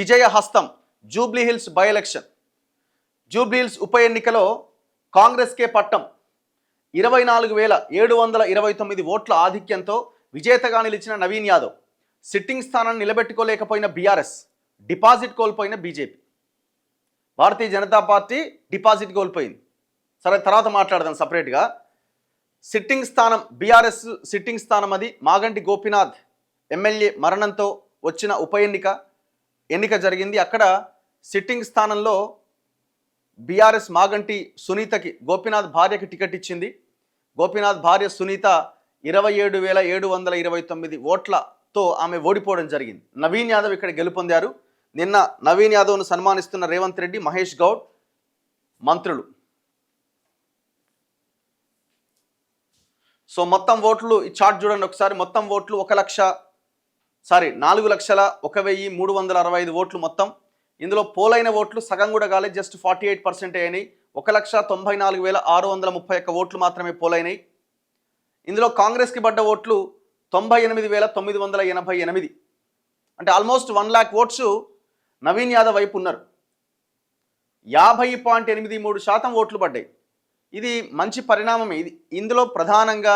విజయ హస్తం Jubilee Hills by election. Jubilee Hills ఉప ఎన్నికలో కాంగ్రెస్కే పట్టం. 24,729 ఓట్ల ఆధిక్యంతో విజేతగా నిలిచిన నవీన్ యాదవ్. సిట్టింగ్ స్థానాన్ని నిలబెట్టుకోలేకపోయిన బీఆర్ఎస్, డిపాజిట్ కోల్పోయిన BJP. Bharatiya Janata party deposit కోల్పోయింది. సరే, తర్వాత మాట్లాడదాం సపరేట్గా. సిట్టింగ్ స్థానం బీఆర్ఎస్ సిట్టింగ్ స్థానం అది. మాగంటి గోపీనాథ్ ఎమ్మెల్యే మరణంతో వచ్చిన ఉప ఎన్నిక జరిగింది. అక్కడ సిట్టింగ్ స్థానంలో బీఆర్ఎస్ మాగంటి సునీతకి, గోపీనాథ్ భార్యకి టికెట్ ఇచ్చింది. గోపీనాథ్ భార్య సునీత 27,729 ఓట్లతో ఆమె ఓడిపోవడం జరిగింది. నవీన్ యాదవ్ ఇక్కడ గెలుపొందారు. నిన్న నవీన్ యాదవ్ను సన్మానిస్తున్న రేవంత్ రెడ్డి, మహేష్ గౌడ్ మంత్రులు. సో మొత్తం ఓట్లు ఈ చార్ట్ చూడండి ఒకసారి. మొత్తం ఓట్లు 4,01,365 ఓట్లు మొత్తం. ఇందులో పోలైన ఓట్లు సగం కూడా కాలేదు, జస్ట్ 48% అయినాయి. 1,94,631 ఓట్లు మాత్రమే పోలైనాయి. ఇందులో కాంగ్రెస్కి పడ్డ ఓట్లు 98,988. అంటే almost 1 lakh votes Naveen Yadav వైపు ఉన్నారు. 50.83% ఓట్లు పడ్డాయి. ఇది మంచి పరిణామమే. ఇందులో ప్రధానంగా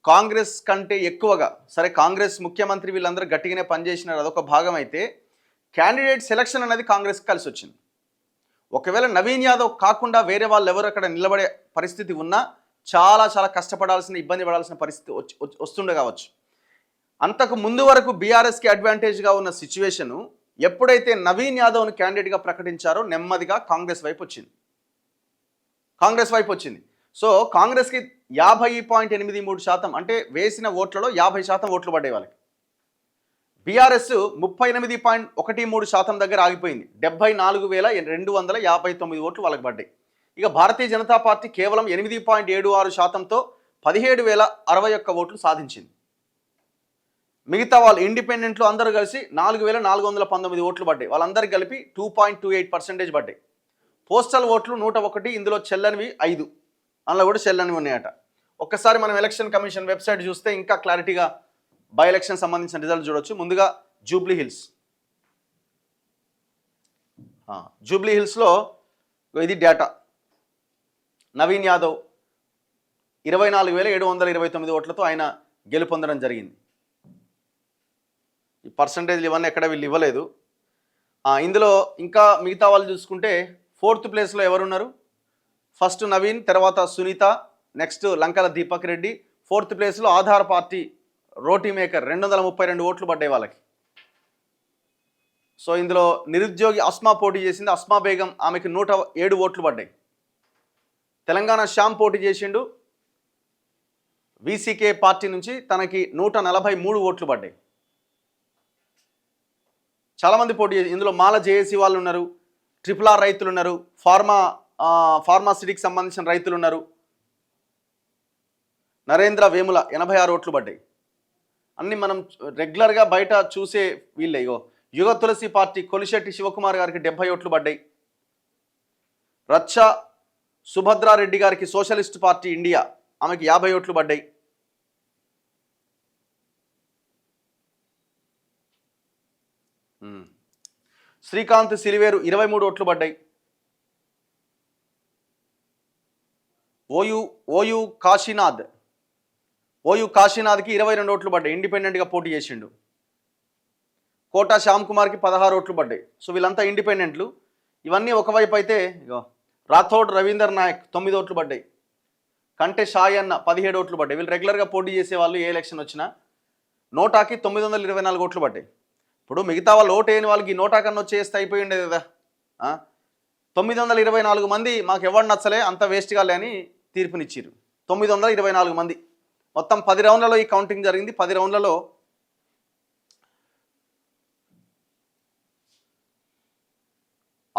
కాంగ్రెస్ కంటే ఎక్కువగా, సరే కాంగ్రెస్ ముఖ్యమంత్రి వీళ్ళందరూ గట్టిగానే పనిచేసినారు, అదొక భాగం అయితే క్యాండిడేట్ సెలక్షన్ అనేది కాంగ్రెస్కి కలిసి వచ్చింది. ఒకవేళ నవీన్ యాదవ్ కాకుండా వేరే వాళ్ళు ఎవరు అక్కడ నిలబడే పరిస్థితి ఉన్నా చాలా కష్టపడాల్సిన, ఇబ్బంది పడాల్సిన పరిస్థితి వస్తుండే కావచ్చు. అంతకు ముందు వరకు బీఆర్ఎస్కి అడ్వాంటేజ్గా ఉన్న సిచ్యువేషను ఎప్పుడైతే నవీన్ యాదవ్ను క్యాండిడేట్గా ప్రకటించారో నెమ్మదిగా కాంగ్రెస్ వైపు వచ్చింది. సో కాంగ్రెస్కి 50.83%, అంటే వేసిన ఓట్లలో 50% ఓట్లు పడ్డాయి వాళ్ళకి. బీఆర్ఎస్ 38.13% దగ్గర ఆగిపోయింది. 74,259 ఓట్లు వాళ్ళకి పడ్డాయి. ఇక భారతీయ జనతా పార్టీ కేవలం 8.76%తో 17,061 ఓట్లు సాధించింది. మిగతా వాళ్ళు ఇండిపెండెంట్లు అందరూ కలిసి 4,419 ఓట్లు పడ్డాయి. వాళ్ళందరికీ కలిపి 2.28% పడ్డాయి. పోస్టల్ ఓట్లు 101, ఇందులో చెల్లనివి 5, అందులో కూడా చెల్లనివి ఉన్నాయట. ఒక్కసారి మనం ఎలక్షన్ కమిషన్ వెబ్సైట్ చూస్తే ఇంకా క్లారిటీగా బై ఎలక్షన్ సంబంధించిన రిజల్ట్ చూడొచ్చు. ముందుగా జూబ్లీహిల్స్లో ఇది డేటా. నవీన్ యాదవ్ 24,729 ఓట్లతో ఆయన గెలుపొందడం జరిగింది. ఈ పర్సంటేజ్లు ఇవన్నీ ఎక్కడ వీళ్ళు ఇవ్వలేదు. ఇందులో ఇంకా మిగతా వాళ్ళు చూసుకుంటే 4th ప్లేస్లో ఎవరున్నారు? ఫస్ట్ నవీన్, తర్వాత సునీత, నెక్స్ట్ లంకల దీపక్ రెడ్డి. 4th ప్లేస్లో ఆధార్ పార్టీ రోటీ మేకర్ 232 ఓట్లు పడ్డాయి వాళ్ళకి. సో ఇందులో నిరుద్యోగి అస్మా పోటీ చేసింది. అస్మా బేగం, ఆమెకి 107 ఓట్లు పడ్డాయి. తెలంగాణ శ్యామ్ పోటీ చేసిండు వీసీకే పార్టీ నుంచి, తనకి 143 ఓట్లు పడ్డాయి. చాలామంది పోటీ చేసి, ఇందులో మాల జేఏసీ వాళ్ళు ఉన్నారు, RRR రైతులు ఉన్నారు, ఫార్మాసిటీకి సంబంధించిన రైతులు ఉన్నారు. నరేంద్ర వేముల 86 ఓట్లు పడ్డాయి. అన్ని మనం రెగ్యులర్గా బయట చూసే వీళ్ళే. యుగ తులసి పార్టీ కొలిశెట్టి శివకుమార్ గారికి 70 ఓట్లు పడ్డాయి. రచ్చ సుభద్రారెడ్డి గారికి సోషలిస్ట్ పార్టీ ఇండియా, ఆమెకి 50 ఓట్లు పడ్డాయి. శ్రీకాంత్ సిలివేరు 23 ఓట్లు పడ్డాయి. ఓయు కాశీనాథ్కి 22 ఓట్లు పడ్డాయి. ఇండిపెండెంట్గా పోటీ చేసిండు. కోటా శ్యామ్ కుమార్కి 16 ఓట్లు పడ్డాయి. సో వీళ్ళంతా ఇండిపెండెంట్లు. ఇవన్నీ ఒకవైపు అయితే రాథోడ్ రవీందర్ నాయక్ 9 ఓట్లు పడ్డాయి. కంటే షాయ్ అన్న 17 ఓట్లు పడ్డాయి. వీళ్ళు రెగ్యులర్గా పోటీ చేసే వాళ్ళు ఏ ఎలక్షన్ వచ్చినా. నోటాకి 924 ఓట్లు పడ్డాయి. ఇప్పుడు మిగతా వాళ్ళు ఓటు వేయని వాళ్ళకి నోటా కన్నా వచ్చేస్తే అయిపోయి ఉండేది కదా. 924 మంది మాకు ఎవరు నచ్చలే, అంత వేస్ట్గా అని తీర్పునిచ్చారు. 924 మంది. మొత్తం 10 రౌండ్లలో ఈ కౌంటింగ్ జరిగింది. 10 రౌండ్లలో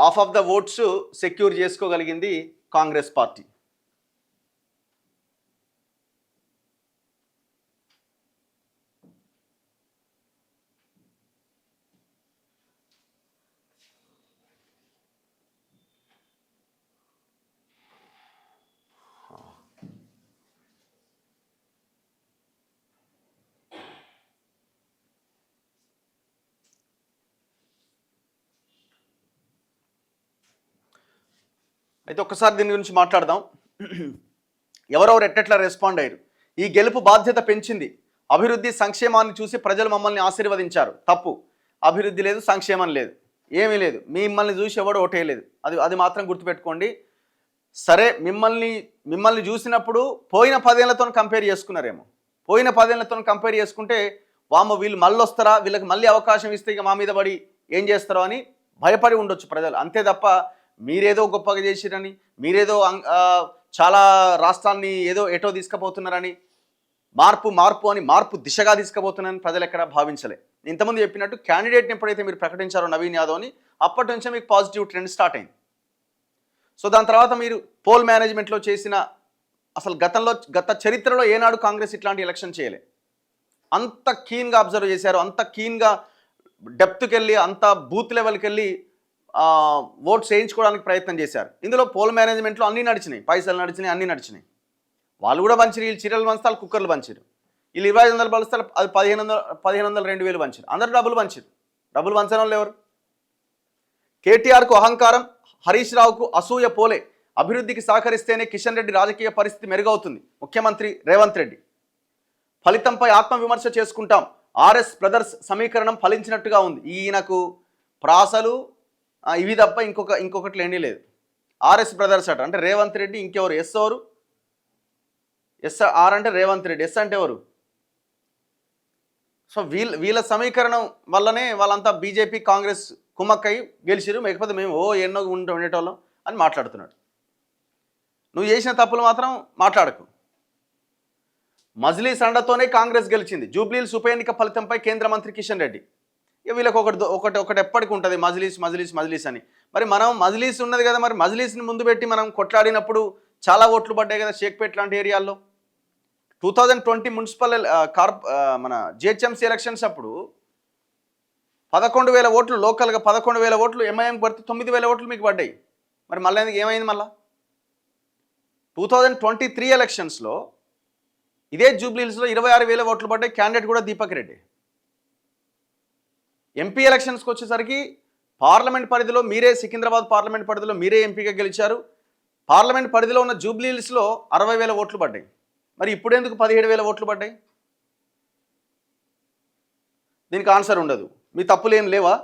half of the votes secure చేసుకోగలిగింది కాంగ్రెస్ పార్టీ. అయితే ఒక్కసారి దీని గురించి మాట్లాడదాం. ఎవరెవరు ఎట్టెట్లా రెస్పాండ్ అయ్యారు. ఈ గెలుపు బాధ్యత పెంచింది. అభివృద్ధి సంక్షేమాన్ని చూసి ప్రజలు మమ్మల్ని ఆశీర్వదించారు. తప్పు. అభివృద్ధి లేదు, సంక్షేమం లేదు, ఏమీ లేదు. మిమ్మల్ని చూసి ఎవడు ఓటేయలేదు. అది అది మాత్రం గుర్తుపెట్టుకోండి. సరే, మిమ్మల్ని చూసినప్పుడు పోయిన 10 ఏళ్లతో కంపేర్ చేసుకున్నారేమో. పోయిన 10 ఏళ్లతో కంపేర్ చేసుకుంటే వామ వీళ్ళు మళ్ళీ వస్తారా, వీళ్ళకి మళ్ళీ అవకాశం ఇస్తే ఇక మా మీద పడి ఏం చేస్తారో అని భయపడి ఉండొచ్చు ప్రజలు. అంతే తప్ప మీరేదో గొప్పగా చేసిరని, మీరేదో చాలా రాష్ట్రాన్ని ఏదో ఎటో తీసుకుపోతున్నారని, మార్పు అని మార్పు దిశగా తీసుకుపోతున్నారని ప్రజలు ఎక్కడ భావించలే. ఇంతమంది చెప్పినట్టు క్యాండిడేట్ని ఎప్పుడైతే మీరు ప్రకటించారో నవీన్ యాదవ్ని, అప్పటి నుంచే మీకు పాజిటివ్ ట్రెండ్ స్టార్ట్ అయింది. సో దాని తర్వాత మీరు పోల్ మేనేజ్మెంట్లో చేసిన అసలు గత చరిత్రలో ఏనాడు కాంగ్రెస్ ఇట్లాంటి ఎలక్షన్ చేయలే. అంత కీన్గా అబ్జర్వ్ చేశారు, అంత కీన్గా డెప్త్కి వెళ్ళి, అంత బూత్ లెవెల్కి వెళ్ళి ఓట్స్ వేయించుకోవడానికి ప్రయత్నం చేశారు. ఇందులో పోల్ మేనేజ్మెంట్లో అన్నీ నడిచినాయి, పైసలు నడిచినాయి, అన్నీ నడిచినాయి. వాళ్ళు కూడా పంచారు. వీళ్ళు చీరలు పంచుతారు, కుక్కర్లు పంచారు. వీళ్ళు 2500 పంచుతారు, అది 1500 2000 పంచారు. అందరూ డబ్బులు పంచారు. డబ్బులు పంచడం వాళ్ళు ఎవరు? కేటీఆర్కు అహంకారం, హరీష్ రావుకు అసూయ పోలే. అభివృద్ధికి సహకరిస్తేనే కిషన్ రెడ్డి రాజకీయ పరిస్థితి మెరుగవుతుంది. ముఖ్యమంత్రి రేవంత్ రెడ్డి. ఫలితంపై ఆత్మవిమర్శ చేసుకుంటాం. ఆర్ఎస్ బ్రదర్స్ సమీకరణం ఫలించినట్టుగా ఉంది. ఈయనకు ప్రాసలు ఇవి తప్ప ఇంకొకటి లేని లేదు. ఆర్ఎస్ బ్రదర్స్ అట అంటే రేవంత్ రెడ్డి, ఇంకెవరు? ఎస్ ఎవరు? ఆర్ అంటే రేవంత్ రెడ్డి, ఎస్ అంటే ఎవరు? సో వీళ్ళ సమీకరణం వల్లనే వాళ్ళంతా బీజేపీ కాంగ్రెస్ కుమ్మక్కై గెలిచిరు. లేకపోతే మేము ఎన్నో ఉండేటోళ్ళం అని మాట్లాడుతున్నాడు. నువ్వు చేసిన తప్పులు మాత్రం మాట్లాడకు. మజ్లీస్ అండతోనే కాంగ్రెస్ గెలిచింది. జూబ్లీహిల్స్ ఉప ఎన్నిక ఫలితంపై కేంద్ర మంత్రి కిషన్ రెడ్డి. ఇక వీళ్ళకి ఒకటి ఎప్పటికి ఉంటుంది మజ్లీస్ అని. మరి మనం మజ్లీస్ ఉన్నది కదా, మరి మజ్లీస్ని ముందు పెట్టి మనం కొట్లాడినప్పుడు చాలా ఓట్లు పడ్డాయి కదా షేక్పేట్ లాంటి ఏరియాల్లో. 2020 మున్సిపల్ మన జిహెచ్ఎంసీ ఎలక్షన్స్ అప్పుడు 11,000 ఓట్లు లోకల్గా, 11,000 ఓట్లు ఎంఐఎం పడితే 9,000 ఓట్లు మీకు పడ్డాయి. మరి మళ్ళీ ఏమైంది? మళ్ళా 2023 ఎలక్షన్స్లో ఇదే జూబ్లీహిల్స్లో 26,000 ఓట్లు పడ్డాయి. క్యాండిడేట్ కూడా దీపక్ రెడ్డి. ఎంపీ ఎలక్షన్స్కి వచ్చేసరికి పార్లమెంట్ పరిధిలో మీరే, సికింద్రాబాద్ పార్లమెంట్ పరిధిలో మీరే ఎంపీగా గెలిచారు. పార్లమెంట్ పరిధిలో ఉన్న జూబ్లీహిల్స్లో 60,000 ఓట్లు పడ్డాయి. మరి ఇప్పుడు ఎందుకు 17,000 ఓట్లు పడ్డాయి? దీనికి ఆన్సర్ ఉండదు. మీ తప్పులు ఏం లేవా?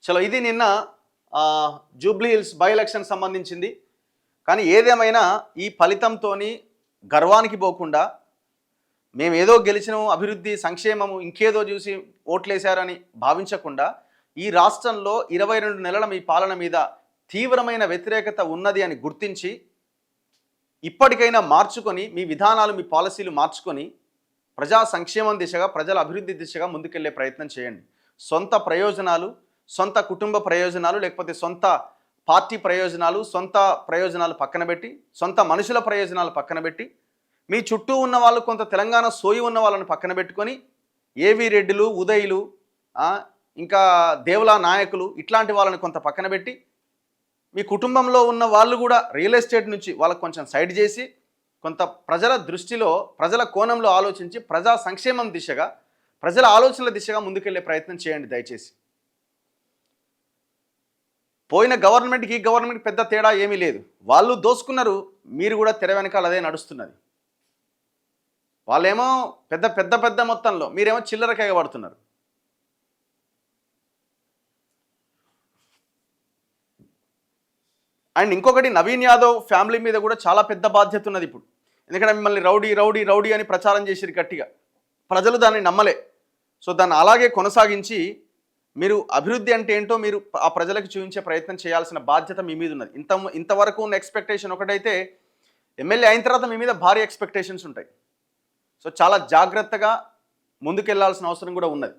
చలో, ఇది నిన్న జూబ్లీహిల్స్ బై ఎలక్షన్ సంబంధించింది. కానీ ఏదేమైనా ఈ ఫలితంతో గర్వానికి పోకుండా, మేము ఏదో గెలిచినాము, అభివృద్ధి సంక్షేమము ఇంకేదో చూసి ఓట్లేశారని భావించకుండా, ఈ రాష్ట్రంలో 22 నెలల మీ పాలన మీద తీవ్రమైన వ్యతిరేకత ఉన్నది అని గుర్తించి ఇప్పటికైనా మార్చుకొని, మీ విధానాలు, మీ పాలసీలు మార్చుకొని ప్రజా సంక్షేమం దిశగా, ప్రజల అభివృద్ధి దిశగా ముందుకెళ్లే ప్రయత్నం చేయండి. సొంత ప్రయోజనాలు, సొంత కుటుంబ ప్రయోజనాలు, లేకపోతే సొంత పార్టీ ప్రయోజనాలు, సొంత ప్రయోజనాలు పక్కన పెట్టి, సొంత మనుషుల ప్రయోజనాలు పక్కన పెట్టి, మీ చుట్టూ ఉన్న వాళ్ళు, కొంత తెలంగాణ సోయి ఉన్న వాళ్ళని పక్కన పెట్టుకొని, ఏవి రెడ్డిలు, ఉదయ్లు, ఇంకా దేవులా నాయకులు ఇట్లాంటి వాళ్ళని కొంత పక్కన పెట్టి, మీ కుటుంబంలో ఉన్న వాళ్ళు కూడా రియల్ ఎస్టేట్ నుంచి వాళ్ళకు కొంచెం సైడ్ చేసి, కొంత ప్రజల దృష్టిలో, ప్రజల కోణంలో ఆలోచించి ప్రజా సంక్షేమం దిశగా, ప్రజల ఆలోచనల దిశగా ముందుకెళ్లే ప్రయత్నం చేయండి దయచేసి. పోయిన గవర్నమెంట్కి ఈ గవర్నమెంట్ పెద్ద తేడా ఏమీ లేదు. వాళ్ళు దోసుకున్నారు, మీరు కూడా తెర వెనకాల అదే నడుస్తున్నది. వాళ్ళేమో పెద్ద మొత్తంలో, మీరేమో చిల్లరకి ఎగబడుతున్నారు. అండ్ ఇంకొకటి, నవీన్ యాదవ్ ఫ్యామిలీ మీద కూడా చాలా పెద్ద బాధ్యత ఉన్నది ఇప్పుడు. ఎందుకంటే మిమ్మల్ని రౌడీ అని ప్రచారం చేసిరు గట్టిగా. ప్రజలు దాన్ని నమ్మలే. సో దాన్ని అలాగే కొనసాగించి మీరు అభివృద్ధి అంటే ఏంటో మీరు ఆ ప్రజలకు చూపించే ప్రయత్నం చేయాల్సిన బాధ్యత మీ మీద ఉన్నది. ఇంతవరకు ఉన్న ఎక్స్పెక్టేషన్ ఒకటైతే, ఎమ్మెల్యే అయిన తర్వాత మీ మీద భారీ ఎక్స్పెక్టేషన్స్ ఉంటాయి. సో చాలా జాగ్రత్తగా ముందుకెళ్లాల్సిన అవసరం కూడా ఉన్నది.